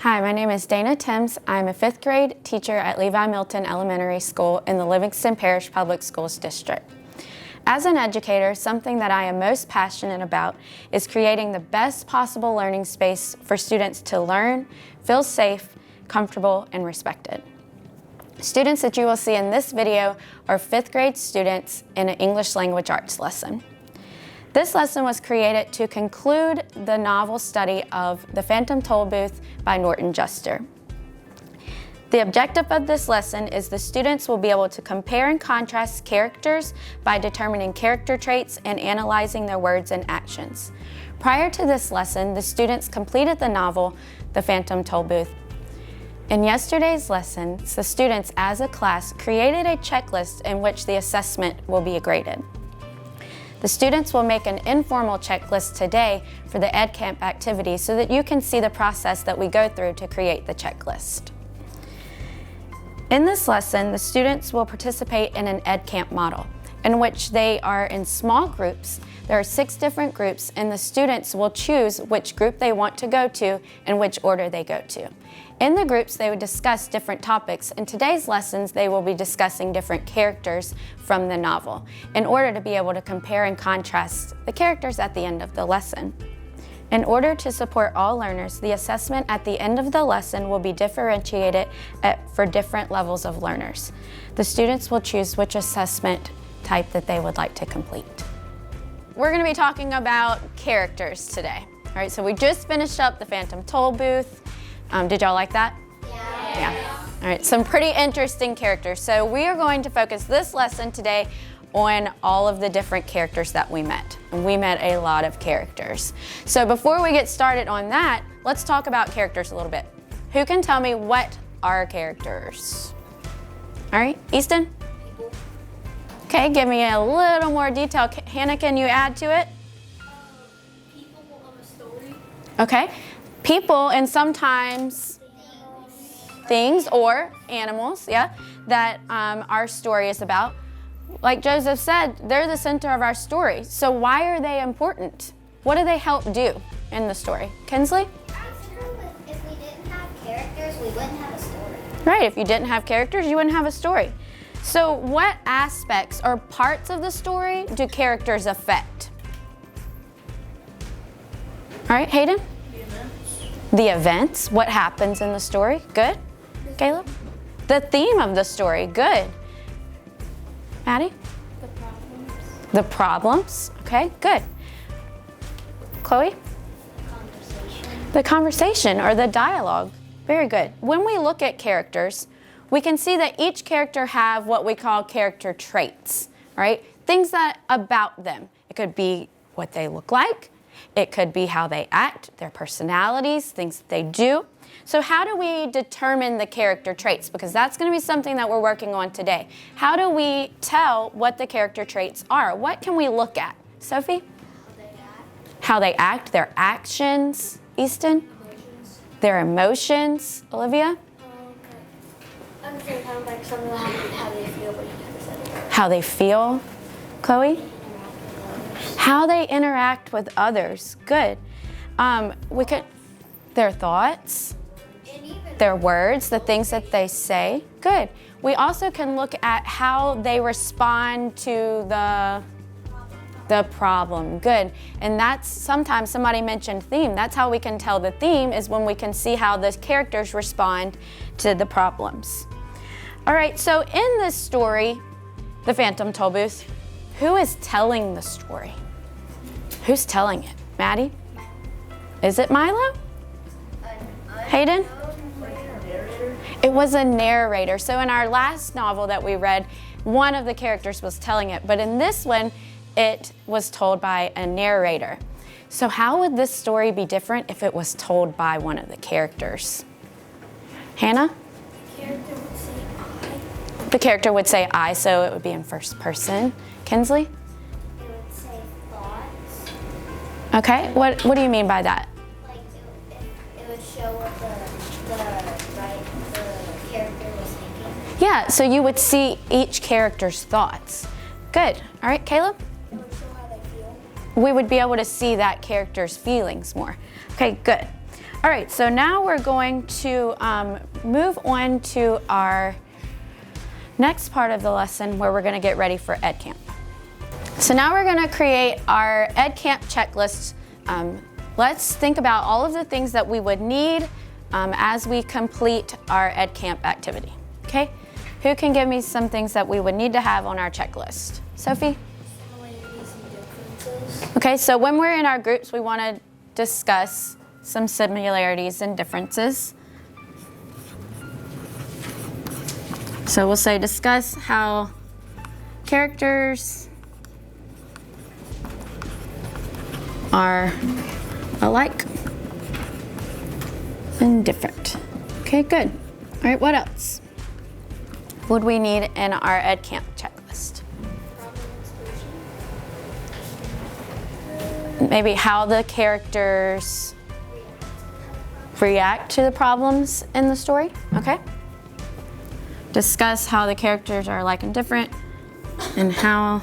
Hi, my name is Dana Thames. I'm a 5th grade teacher at Levi Milton Elementary School in the Livingston Parish Public Schools District. As an educator, something that I am most passionate about is creating the best possible learning space for students to learn, feel safe, comfortable, and respected. Students that you will see in this video are 5th grade students in an English language arts lesson. This lesson was created to conclude the novel study of The Phantom Tollbooth by Norton Juster. The objective of this lesson is the students will be able to compare and contrast characters by determining character traits and analyzing their words and actions. Prior to this lesson, the students completed the novel The Phantom Tollbooth. In yesterday's lesson, the students as a class created a checklist in which the assessment will be graded. The students will make an informal checklist today for the Ed Camp activity so that you can see the process that we go through to create the checklist. In this lesson, the students will participate in an Ed Camp model in which they are in small groups. There are 6 different groups, and the students will choose which group they want to go to and which order they go to. In the groups, they would discuss different topics. In today's lessons, they will be discussing different characters from the novel in order to be able to compare and contrast the characters at the end of the lesson. In order to support all learners, the assessment at the end of the lesson will be differentiated for different levels of learners. The students will choose which assessment type that they would like to complete. We're going to be talking about characters today. All right, so we just finished up The Phantom Tollbooth. Did y'all like that? Yeah. All right, some pretty interesting characters. So we are going to focus this lesson today on all of the different characters that we met. And we met a lot of characters. So before we get started on that, let's talk about characters a little bit. Who can tell me what are characters? All right, Easton? People. Okay, give me a little more detail. Hannah, can you add to it? People of a story. Okay. People and sometimes things or animals, yeah, that our story is about. Like Joseph said, they're the center of our story. So why are they important? What do they help do in the story? Kinsley? If we didn't have characters, we wouldn't have a story. Right, if you didn't have characters, you wouldn't have a story. So what aspects or parts of the story do characters affect? All right, Hayden? The events, what happens in the story. Good. Caleb? The theme of the story. Good. Maddie? The problems. The problems. Okay, good. Chloe? Conversation. The conversation or the dialogue. Very good. When we look at characters, we can see that each character have what we call character traits, right? Things that about them. It could be what they look like. It could be how they act, their personalities, things that they do. So how do we determine the character traits? Because that's going to be something that we're working on today. How do we tell what the character traits are? What can we look at? Sophie? How they act, their actions. Easton? Emotions. Their emotions. Olivia? At the same time, like something that happens, how they feel, but you kind of said it. How they feel. Chloe? How they interact with others. Good. We could, their thoughts, their words, the things that they say. Good. We also can look at how they respond to the problem. Good. And that's sometimes somebody mentioned theme. That's how we can tell the theme is when we can see how the characters respond to the problems. All right, so in this story, The Phantom Tollbooth, who is telling the story? Who's telling it? Maddie? Is it Milo? Hayden? It was a narrator. So in our last novel that we read, one of the characters was telling it. But in this one, it was told by a narrator. So how would this story be different if it was told by one of the characters? Hannah? The character would say I, so it would be in first person. Kinsley? It would say thoughts. Okay, what do you mean by that? Like it would show what the character was thinking. Yeah, so you would see each character's thoughts. Good. All right, Caleb? It would show how they feel. We would be able to see that character's feelings more. Okay, good. All right, so now we're going to move on to our next part of the lesson where we're going to get ready for Ed Camp. So now we're going to create our Ed Camp checklist. Let's think about all of the things that we would need as we complete our Ed Camp activity. Okay? Who can give me some things that we would need to have on our checklist? Sophie? Similarities and differences. Okay, so when we're in our groups, we want to discuss some similarities and differences. So we'll say discuss how characters are alike and different. Okay, good. All right, what else would we need in our Ed Camp checklist? Problem solution. Maybe how the characters react to the problems in the story. Okay. Discuss how the characters are alike and different and how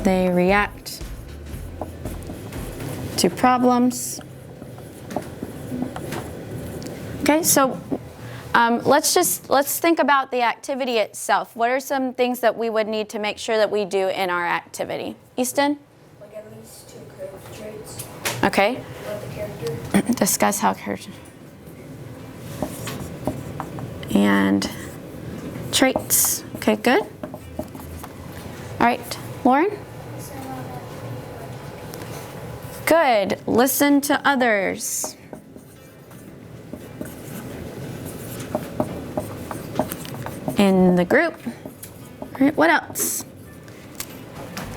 they react to problems. Okay, so let's think about the activity itself. What are some things that we would need to make sure that we do in our activity? Easton? Like at least 2 character traits. Okay. About the character. Discuss how characters and traits. Okay, good. All right, Lauren? Good. Listen to others. In the group. All right, what else?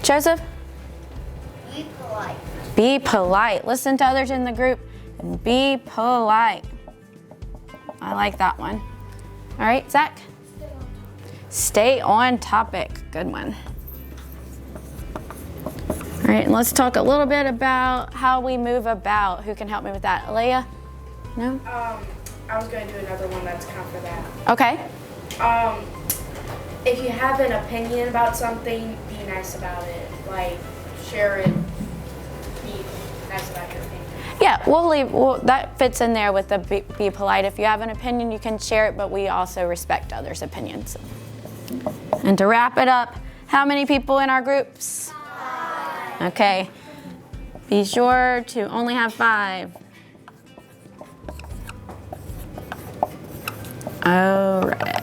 Joseph? Be polite. Be polite. Listen to others in the group and be polite. I like that one. All right, Zach? Stay on topic. Good one. All right, and let's talk a little bit about how we move about. Who can help me with that? Alea? No? I was going to do another one that's kind of for that. Okay. If you have an opinion about something, be nice about it. Like, share it. Be nice about your opinion. Yeah, that fits in there with the be polite. If you have an opinion, you can share it, but we also respect others' opinions. And to wrap it up, how many people in our groups? 5. Okay. Be sure to only have 5. All right.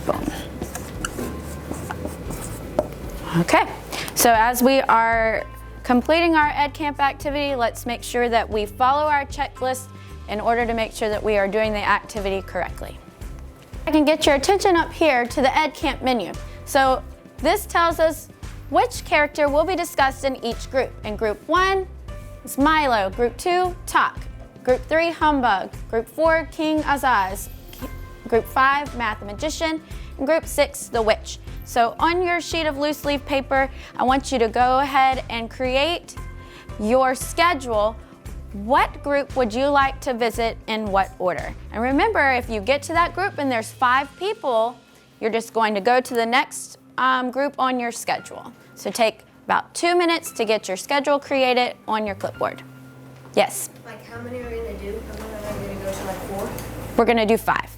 Boom. Okay. So as we are completing our Ed Camp activity, let's make sure that we follow our checklist in order to make sure that we are doing the activity correctly. I can get your attention up here to the Ed Camp menu. So this tells us which character will be discussed in each group. In group 1, it's Milo. Group 2, Talk. Group 3, Humbug. Group 4, King Azaz. Group 5, Math Magician. And group 6, the Witch. So on your sheet of loose leaf paper, I want you to go ahead and create your schedule. What group would you like to visit in what order? And remember, if you get to that group and there's 5 people, you're just going to go to the next group on your schedule. So take about 2 minutes to get your schedule created on your clipboard. Yes? Like how many are we going to do? How many are we going to go to, like 4? We're going to do 5.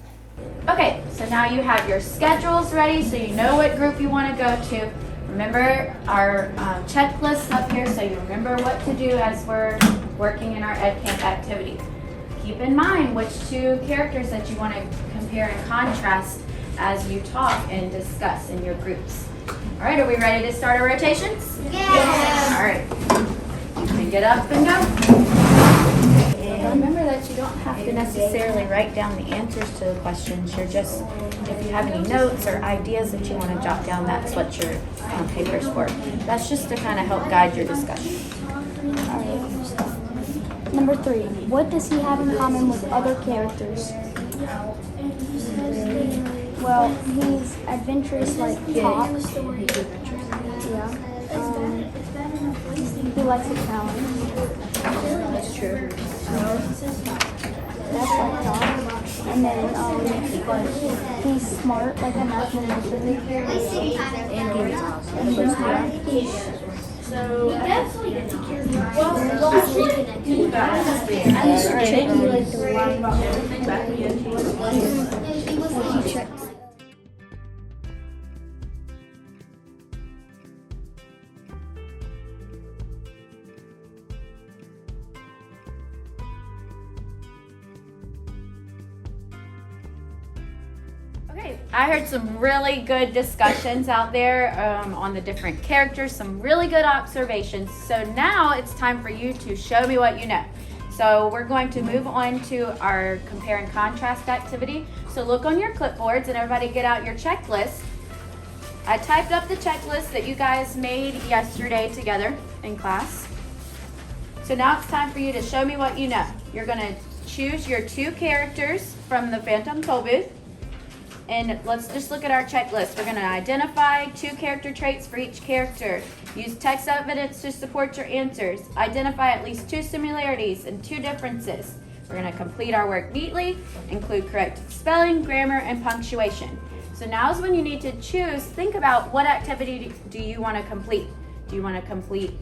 Okay, so now you have your schedules ready, so you know what group you want to go to. Remember our checklist up here, so you remember what to do as we're working in our Ed Camp activity. Keep in mind which 2 characters that you want to compare and contrast as you talk and discuss in your groups. All right, are we ready to start our rotations? Yes. All right, you can get up and go. Remember that you don't have to necessarily write down the answers to the questions. You're just, if you have any notes or ideas that you want to jot down, that's what your paper's for. That's just to kind of help guide your discussion. Alright. Number 3. What does he have in common with other characters? Well, he's adventurous like Talk. Yeah. He likes a challenge. That's true. That's like Talk. And then he's smart like a mathematician. So Definitely get to care about Okay, I heard some really good discussions out there on the different characters, some really good observations. So now it's time for you to show me what you know. So we're going to move on to our compare and contrast activity. So look on your clipboards and everybody get out your checklist. I typed up the checklist that you guys made yesterday together in class. So now it's time for you to show me what you know. You're going to choose your 2 characters from the Phantom Toll Booth. And let's just look at our checklist. We're going to identify 2 character traits for each character. Use text evidence to support your answers. Identify at least 2 similarities and 2 differences. We're going to complete our work neatly, include correct spelling, grammar, and punctuation. So now is when you need to choose. Think about what activity do you want to complete. Do you want to complete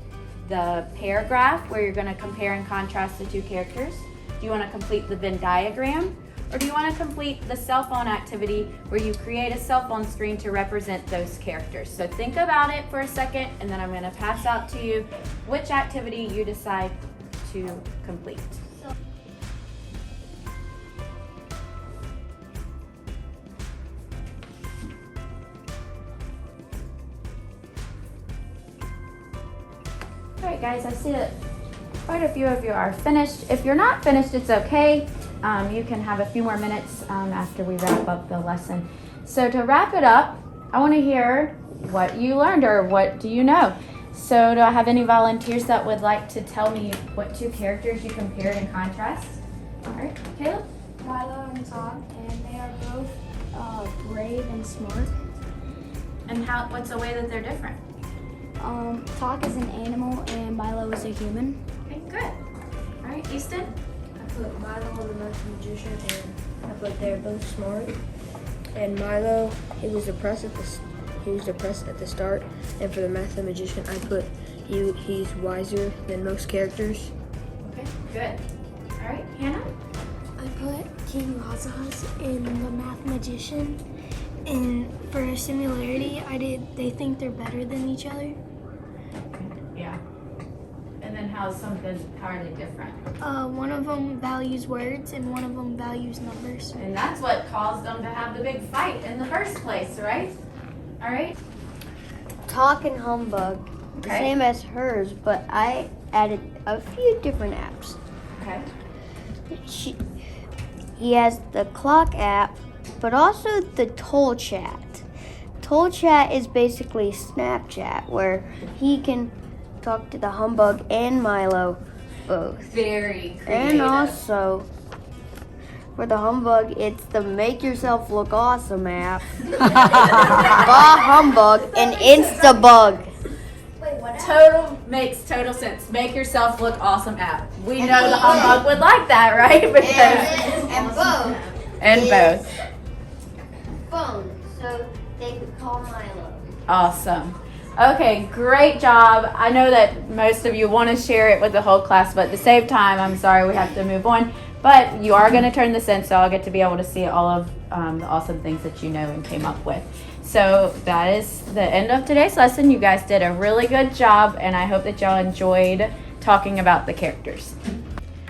the paragraph where you're going to compare and contrast the 2 characters? Do you want to complete the Venn diagram? Or do you want to complete the cell phone activity where you create a cell phone screen to represent those characters? So think about it for a second, and then I'm going to pass out to you which activity you decide to complete. All right, guys, I see that quite a few of you are finished. If you're not finished, it's okay. You can have a few more minutes after we wrap up the lesson. So to wrap it up, I want to hear what you learned or what do you know. So do I have any volunteers that would like to tell me what 2 characters you compared and contrast? All right, Caleb? Milo and Todd, and they are both brave and smart. And what's a way that they're different? Talk is an animal and Milo is a human. Okay, good. All right, Easton? I put Milo on the Math Magician, and I put they're both smart. And Milo, he was depressed at the start. And for the Math Magician, I put he's wiser than most characters. Okay, good. All right, Hannah? I put King Razaz in the Math Magician, and for similarity, they think they're better than each other. Yeah. And then how are they different? One of them values words, and one of them values numbers. And that's what caused them to have the big fight in the first place, right? All right. Talk and Humbug, the Okay. same as hers, but I added a few different apps. Okay. He has the clock app, but also the Toll Chat. Toll Chat is basically Snapchat, where he can talk to the Humbug and Milo both. Very creative. And also, for the Humbug, it's the Make Yourself Look Awesome app. Bah Humbug and Instabug. Makes total sense. Make yourself look awesome app. We know the humbug would like that, right? And both. Phone, so they could call Milo. Awesome. Okay, great job. I know that most of you want to share it with the whole class, but at the same time, I'm sorry we have to move on. But you are going to turn this in, so I'll get to be able to see all of the awesome things that you know and came up with. So that is the end of today's lesson. You guys did a really good job, and I hope that y'all enjoyed talking about the characters.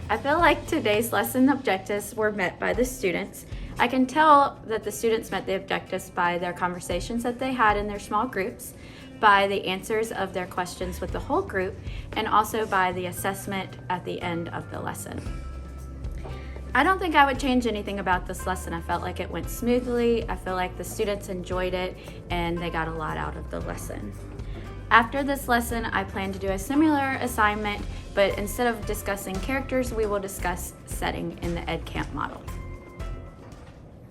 I feel like today's lesson objectives were met by the students. I can tell that the students met the objectives by their conversations that they had in their small groups, by the answers of their questions with the whole group, and also by the assessment at the end of the lesson. I don't think I would change anything about this lesson. I felt like it went smoothly. I feel like the students enjoyed it and they got a lot out of the lesson. After this lesson, I plan to do a similar assignment, but instead of discussing characters, we will discuss setting in the EdCamp model.